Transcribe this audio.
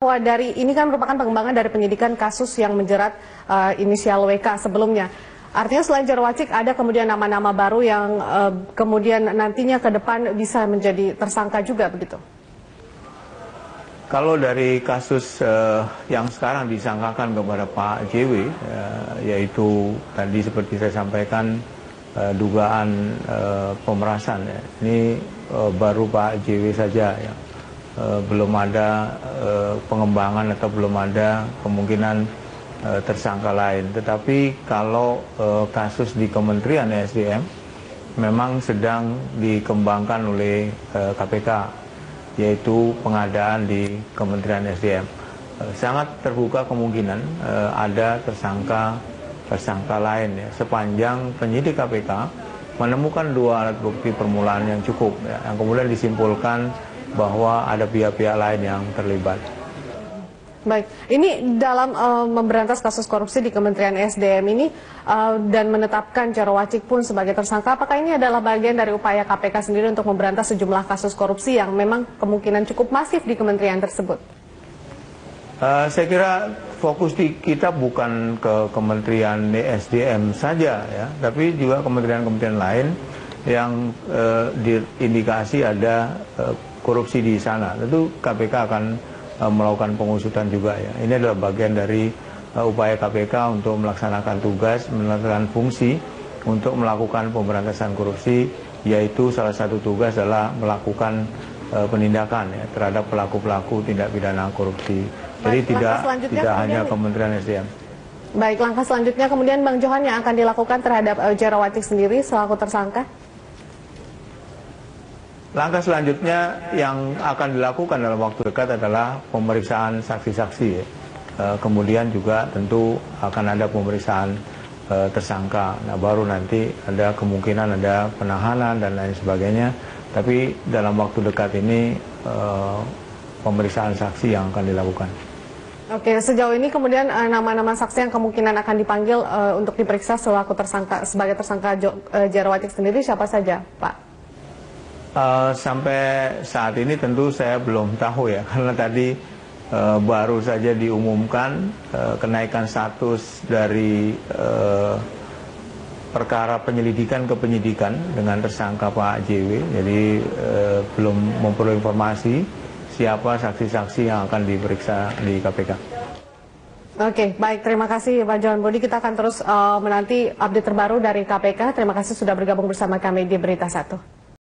Wah, ini kan merupakan pengembangan dari penyidikan kasus yang menjerat inisial WK sebelumnya. Artinya selain Jarowacik ada kemudian nama-nama baru yang kemudian nantinya ke depan bisa menjadi tersangka juga begitu. Kalau dari kasus yang sekarang disangkakan kepada Pak JW, yaitu tadi seperti saya sampaikan dugaan pemerasan, ya. Ini baru Pak JW saja ya. Belum ada pengembangan atau belum ada kemungkinan tersangka lain. Tetapi kalau kasus di Kementerian SDM memang sedang dikembangkan oleh KPK, yaitu pengadaan di Kementerian SDM. Sangat terbuka kemungkinan ada tersangka lain ya, sepanjang penyidik KPK menemukan 2 alat bukti permulaan yang cukup ya, yang kemudian disimpulkan bahwa ada pihak-pihak lain yang terlibat. Baik, ini dalam memberantas kasus korupsi di Kementerian SDM ini dan menetapkan Jarowacik pun sebagai tersangka, apakah ini adalah bagian dari upaya KPK sendiri untuk memberantas sejumlah kasus korupsi yang memang kemungkinan cukup masif di kementerian tersebut? Saya kira fokus kita bukan ke Kementerian SDM saja ya, tapi juga kementerian-kementerian lain yang diindikasi ada korupsi di sana. Tentu KPK akan melakukan pengusutan juga ya. Ini adalah bagian dari upaya KPK untuk melaksanakan tugas, melaksanakan fungsi untuk melakukan pemberantasan korupsi, yaitu salah satu tugas adalah melakukan penindakan ya, terhadap pelaku-pelaku tindak pidana korupsi. Jadi tidak hanya Kementerian SDM. Baik, langkah selanjutnya kemudian Bang Johan yang akan dilakukan terhadap Jarowacik sendiri selaku tersangka? Langkah selanjutnya yang akan dilakukan dalam waktu dekat adalah pemeriksaan saksi-saksi. Kemudian juga tentu akan ada pemeriksaan tersangka. Nah, baru nanti ada kemungkinan ada penahanan dan lain sebagainya. Tapi dalam waktu dekat ini pemeriksaan saksi yang akan dilakukan. Oke, sejauh ini kemudian nama-nama saksi yang kemungkinan akan dipanggil untuk diperiksa sebagai tersangka Jarowacik sendiri siapa saja, Pak? Sampai saat ini tentu saya belum tahu ya, karena tadi baru saja diumumkan kenaikan status dari perkara penyelidikan ke penyidikan dengan tersangka Pak JW. Jadi belum memperoleh informasi siapa saksi-saksi yang akan diperiksa di KPK. Oke, baik. Terima kasih Pak Johan Budi. Kita akan terus menanti update terbaru dari KPK. Terima kasih sudah bergabung bersama kami di Berita 1.